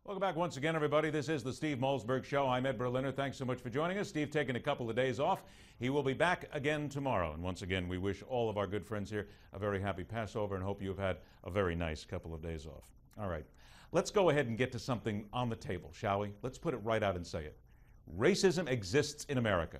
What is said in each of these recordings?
Welcome back once again, everybody. This is the Steve Malzberg Show. I'm Ed Berliner. Thanks so much for joining us. Steve taking a couple of days off. He will be back again tomorrow. And once again, we wish all of our good friends here a very happy Passover and hope you've had a very nice couple of days off. All right, let's go ahead and get to something on the table, shall we? Let's put it right out and say it. Racism exists in America.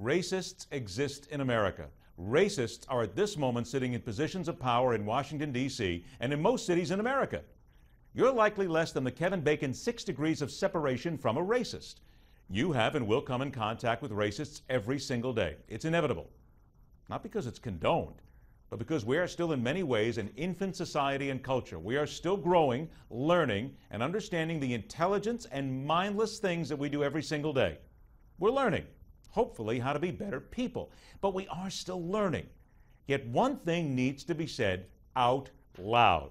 Racists exist in America. Racists are at this moment sitting in positions of power in Washington, D.C., and in most cities in America. You're likely less than the Kevin Bacon 6 degrees of separation from a racist. You have and will come in contact with racists every single day. It's inevitable. Not because it's condoned, but because we are still in many ways an infant society and culture. We are still growing, learning, and understanding the intelligence and mindless things that we do every single day. We're learning, hopefully, how to be better people. But we are still learning. Yet one thing needs to be said out loud.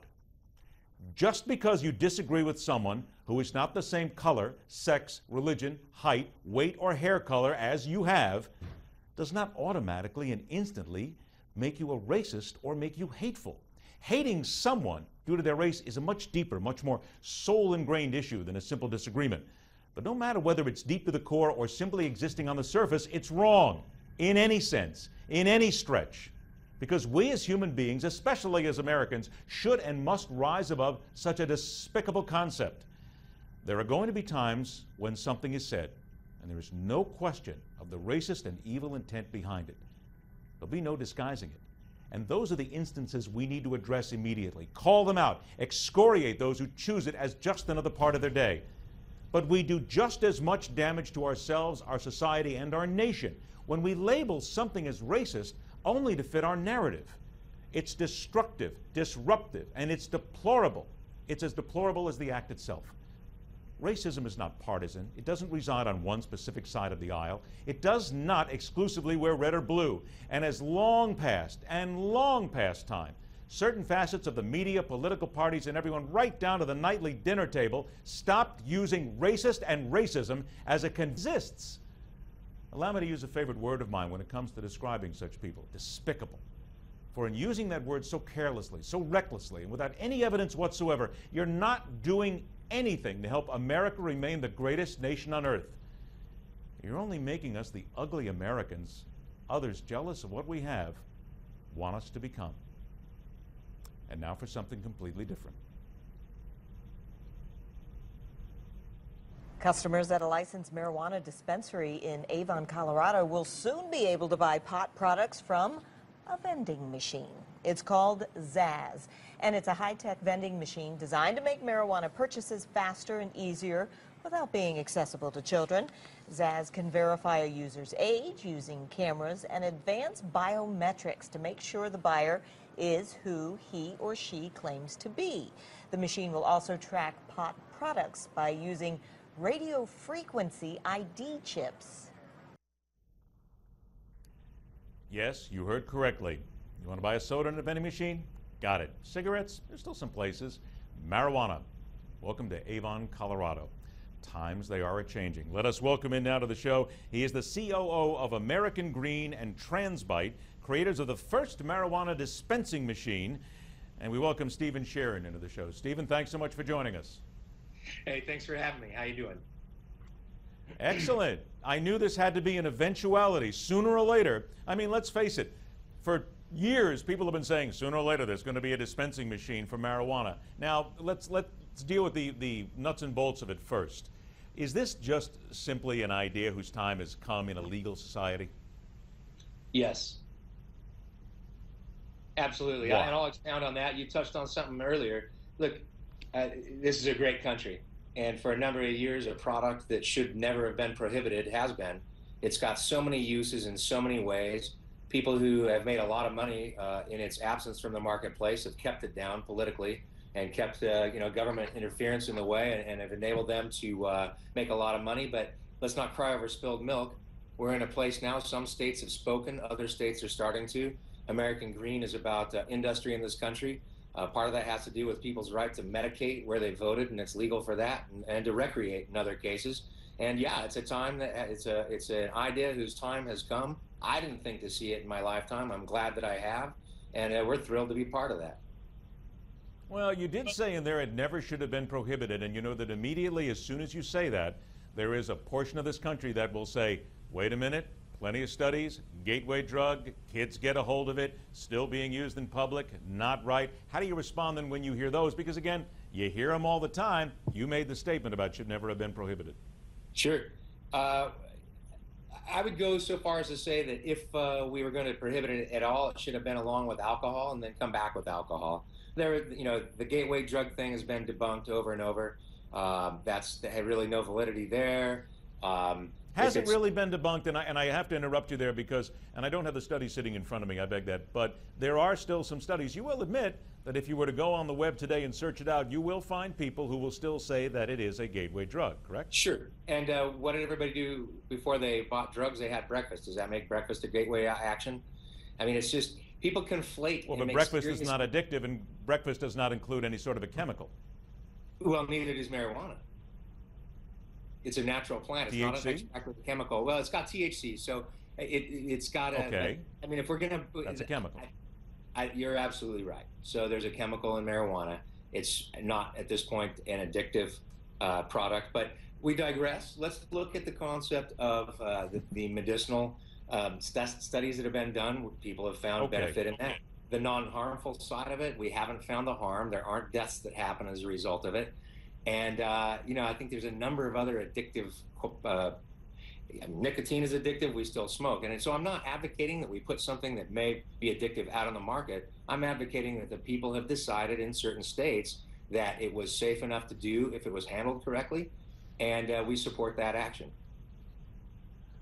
Just because you disagree with someone who is not the same color, sex, religion, height, weight, or hair color as you have, does not automatically and instantly make you a racist or make you hateful. Hating someone due to their race is a much deeper, much more soul-ingrained issue than a simple disagreement. But no matter whether it's deep to the core or simply existing on the surface, it's wrong in any sense, in any stretch. Because we as human beings, especially as Americans, should and must rise above such a despicable concept. There are going to be times when something is said, and there is no question of the racist and evil intent behind it. There'll be no disguising it. And those are the instances we need to address immediately. Call them out, excoriate those who choose it as just another part of their day. But we do just as much damage to ourselves, our society, and our nation when we label something as racist only to fit our narrative. It's destructive, disruptive, and it's deplorable. It's as deplorable as the act itself. Racism is not partisan. It doesn't reside on one specific side of the aisle. It does not exclusively wear red or blue. And has long past time, certain facets of the media, political parties, and everyone right down to the nightly dinner table stopped using racist and racism as it consists. Allow me to use a favorite word of mine when it comes to describing such people: despicable. For in using that word so carelessly, so recklessly, and without any evidence whatsoever, you're not doing anything to help America remain the greatest nation on earth. You're only making us the ugly Americans others jealous of what we have want us to become. And now for something completely different. Customers at a licensed marijuana dispensary in Avon, Colorado will soon be able to buy pot products from a vending machine. It's called Zaz, and it's a high-tech vending machine designed to make marijuana purchases faster and easier without being accessible to children. Zaz can verify a user's age using cameras and advanced biometrics to make sure the buyer is who he or she claims to be. The machine will also track pot products by using radio frequency ID chips. Yes, you heard correctly. You want to buy a soda in a vending machine? Got it. Cigarettes? There's still some places. Marijuana. Welcome to Avon, Colorado. Times they are a-changing. Let us welcome in now to the show. He is the COO of American Green and Tranzbyte, creators of the first marijuana dispensing machine. And we welcome Stephen Shearin into the show. Stephen, thanks so much for joining us. Hey, thanks for having me. How you doing? Excellent. I knew this had to be an eventuality, sooner or later. I mean, let's face it, for years people have been saying sooner or later there's going to be a dispensing machine for marijuana. Now, let's deal with the nuts and bolts of it first. Is this just simply an idea whose time has come in a legal society? Yes. Absolutely. Wow. And I'll expound on that. You touched on something earlier. Look, this is a great country, and for a number of years a product that should never have been prohibited has been. It's got so many uses in so many ways. People who have made a lot of money in its absence from the marketplace have kept it down politically and kept government interference in the way, and have enabled them to make a lot of money. But let's not cry over spilled milk. We're in a place now, some states have spoken, other states are starting to. American Green is about industry in this country. Part of that has to do with people's right to medicate where they voted, and it's legal for that, and to recreate in other cases. And yeah, it's a time that it's an idea whose time has come. I didn't think to see it in my lifetime. I'm glad that I have, and we're thrilled to be part of that. Well, you did say in there it never should have been prohibited, and you know that immediately as soon as you say that, there is a portion of this country that will say, wait a minute, plenty of studies, gateway drug, kids get a hold of it, still being used in public, not right. How do you respond then when you hear those? Because again, you hear them all the time. You made the statement about should never have been prohibited. Sure. I would go so far as to say that if we were going to prohibit it at all, it should have been along with alcohol and then come back with alcohol. The gateway drug thing has been debunked over and over. That's had really no validity there. Has it really been debunked? And I have to interrupt you there because, and I don't have the study sitting in front of me, I beg that, but there are still some studies. You will admit that if you were to go on the web today and search it out, you will find people who will still say that it is a gateway drug, correct? Sure. And what did everybody do before they bought drugs? They had breakfast. Does that make breakfast a gateway action? I mean, it's just, people conflate. Well, but breakfast is not addictive, and breakfast does not include any sort of a chemical. Well, neither does marijuana. It's a natural plant. It's THC? not an extracted chemical. Well, it's got THC, so it's got a. Okay. I mean, if we're gonna. That's a chemical. You're absolutely right. So there's a chemical in marijuana. It's not at this point an addictive product, but we digress. Let's look at the concept of the medicinal studies that have been done. People have found benefit in that. The non-harmful side of it, we haven't found the harm. There aren't deaths that happen as a result of it. And, I think there's a number of other addictive, nicotine is addictive, we still smoke. And so I'm not advocating that we put something that may be addictive out on the market. I'm advocating that the people have decided in certain states that it was safe enough to do if it was handled correctly. And we support that action.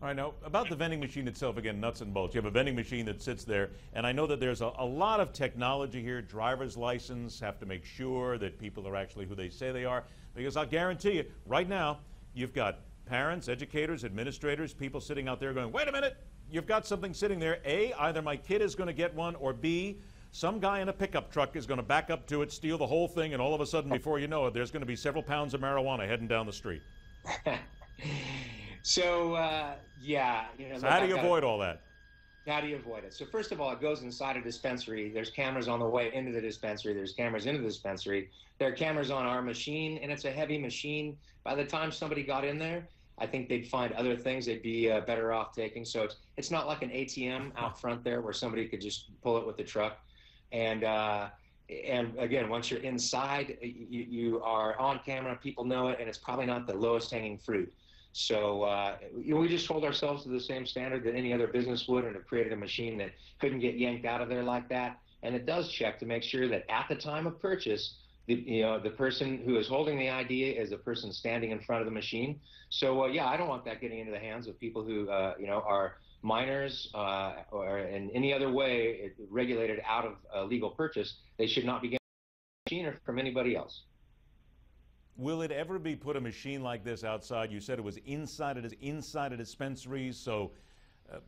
All right, now, about the vending machine itself, again, nuts and bolts. You have a vending machine that sits there, and I know that there's a lot of technology here. Driver's license, have to make sure that people are actually who they say they are, because I'll guarantee you, right now, you've got parents, educators, administrators, people sitting out there going, wait a minute, you've got something sitting there. A, either my kid is going to get one, or B, some guy in a pickup truck is going to back up to it, steal the whole thing, and all of a sudden, before you know it, there's going to be several pounds of marijuana heading down the street. So, So how do you avoid all that? How do you avoid it? So first of all, it goes inside a dispensary. There's cameras on the way into the dispensary. There's cameras into the dispensary. There are cameras on our machine, and it's a heavy machine. By the time somebody got in there, I think they'd find other things they'd be better off taking. So it's not like an ATM out front there where somebody could just pull it with the truck. And again, once you're inside, you are on camera. People know it, and it's probably not the lowest hanging fruit. So we just hold ourselves to the same standard that any other business would, and have created a machine that couldn't get yanked out of there like that. And it does check to make sure that at the time of purchase, the person who is holding the ID is the person standing in front of the machine. So I don't want that getting into the hands of people who are minors or in any other way regulated out of legal purchase. They should not be getting a machine or from anybody else. Will it ever be put a machine like this outside? You said it was inside a dispensary, so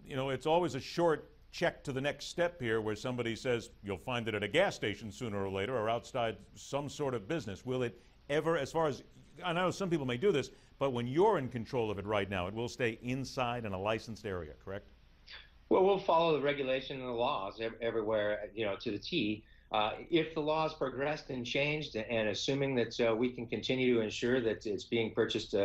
it's always a short check to the next step here where somebody says you'll find it at a gas station sooner or later or outside some sort of business. Will it ever, as far as, I know some people may do this, but when you're in control of it right now, it will stay inside in a licensed area, correct? Well, we'll follow the regulation and the laws everywhere, to the T. If the laws progressed and changed, and assuming that we can continue to ensure that it's being purchased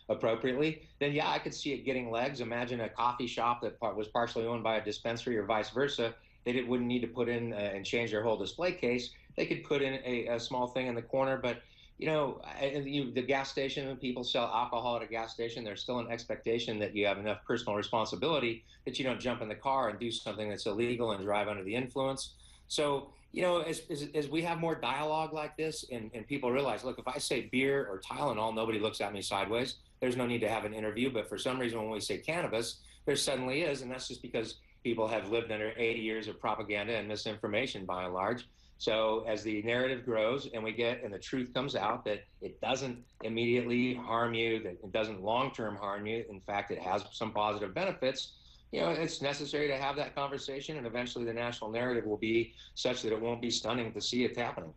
appropriately, then I could see it getting legs. Imagine a coffee shop that was partially owned by a dispensary or vice versa. They wouldn't need to put in and change their whole display case. They could put in a small thing in the corner, but the gas station, when people sell alcohol at a gas station, there's still an expectation that you have enough personal responsibility that you don't jump in the car and do something that's illegal and drive under the influence. So, as we have more dialogue like this and people realize, look, if I say beer or Tylenol, nobody looks at me sideways. There's no need to have an interview. But for some reason, when we say cannabis, there suddenly is. And that's just because people have lived under 80 years of propaganda and misinformation by and large. So as the narrative grows and the truth comes out that it doesn't immediately harm you, that it doesn't long-term harm you. In fact, it has some positive benefits. It's necessary to have that conversation, and eventually the national narrative will be such that it won't be stunning to see it happening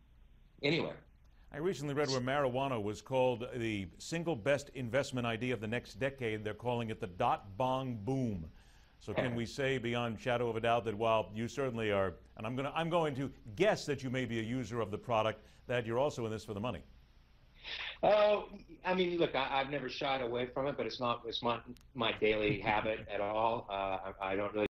anywhere. I recently read where marijuana was called the single best investment idea of the next decade. They're calling it the dot bong boom. So can we say beyond shadow of a doubt that while you certainly are, and I'm going to guess that you may be a user of the product, that you're also in this for the money? Oh, I mean, look, I've never shied away from it, but it's not my daily habit at all. I don't really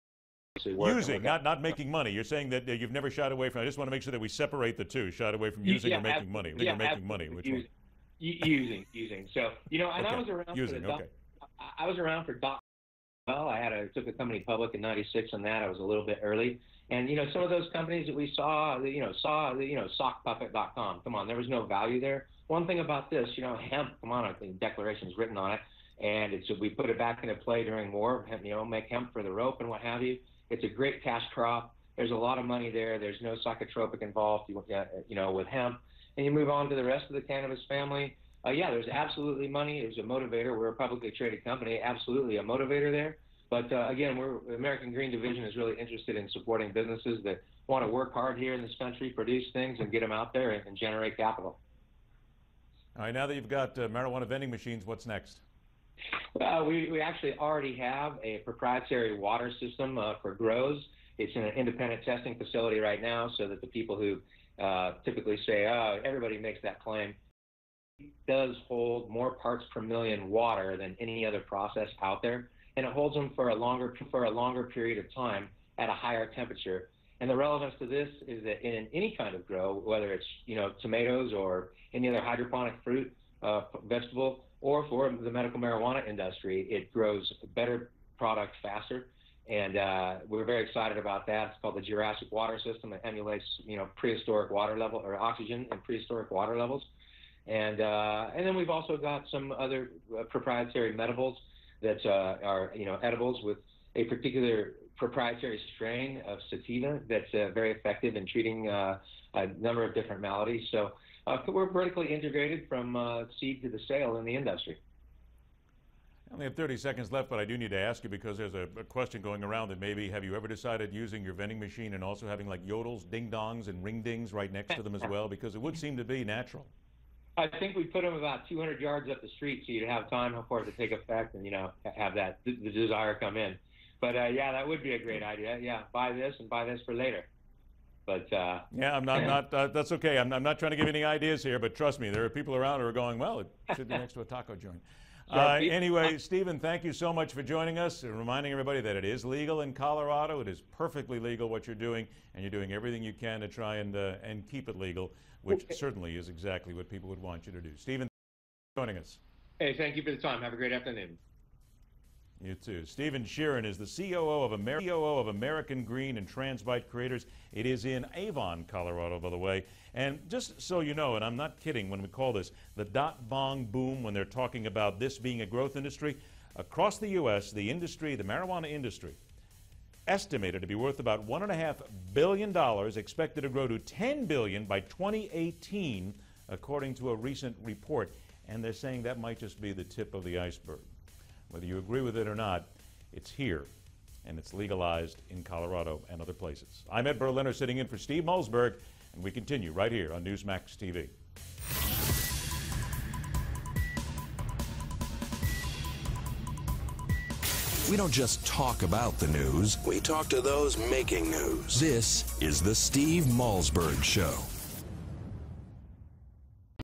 work. Using, not making money. You're saying that you've never shied away from it. I just want to make sure that we separate the two, shied away from using or making money. Or making money, which one? Using. So, and okay. I was around using, for I was around for well, I took a company public in '96 on that. I was a little bit early. And, some of those companies that we saw, sockpuppet.com. Come on, there was no value there. One thing about this, hemp, come on, the declaration is written on it. And we put it back into play during war, make hemp for the rope and what have you. It's a great cash crop. There's a lot of money there. There's no psychotropic involved, with hemp. And you move on to the rest of the cannabis family. Yeah, there's absolutely money. There's a motivator. We're a publicly traded company, absolutely a motivator there. But again, the American Green Division is really interested in supporting businesses that want to work hard here in this country, produce things, and get them out there and generate capital. All right, now that you've got marijuana vending machines, what's next? Well, we actually already have a proprietary water system for grows. It's in an independent testing facility right now so that the people who typically say, oh, everybody makes that claim, it does hold more parts per million water than any other process out there. And it holds them for a longer period of time at a higher temperature. And the relevance to this is that in any kind of grow, whether it's tomatoes or any other hydroponic fruit, vegetable, or for the medical marijuana industry, it grows better product faster. And we're very excited about that. It's called the Jurassic water system. It emulates prehistoric water level or oxygen in prehistoric water levels. And then we've also got some other proprietary medibles that are edibles with a particular proprietary strain of sativa that's very effective in treating a number of different maladies. So we're vertically integrated from seed to the sale in the industry. I only have 30 seconds left, but I do need to ask you because there's a question going around that maybe have you ever decided using your vending machine and also having like yodels, ding-dongs, and ring-dings right next to them as well? Because it would seem to be natural. I think we put them about 200 yards up the street so you'd have time for it to take effect and, have the desire come in. But, yeah, that would be a great idea. Yeah, buy this and buy this for later. But yeah, I'm not that's okay. I'm not trying to give you any ideas here, but trust me, there are people around who are going, well, it should be next to a taco joint. Anyway, Stephen, thank you so much for joining us and reminding everybody that it is legal in Colorado. It is perfectly legal what you're doing, and you're doing everything you can to try and keep it legal, which certainly is exactly what people would want you to do. Stephen, thank you for joining us. Hey, thank you for the time. Have a great afternoon. You too. Stephen Shearin is the COO of American Green and Tranzbyte Creators. It is in Avon, Colorado, by the way. And just so you know, and I'm not kidding when we call this the dot bong boom, when they're talking about this being a growth industry, across the U.S., the marijuana industry, estimated to be worth about $1.5 billion, expected to grow to $10 billion by 2018, according to a recent report. And they're saying that might just be the tip of the iceberg. Whether you agree with it or not, it's here, and it's legalized in Colorado and other places. I'm Ed Berliner sitting in for Steve Malzberg, and we continue right here on Newsmax TV. We don't just talk about the news, we talk to those making news. This is the Steve Malzberg Show.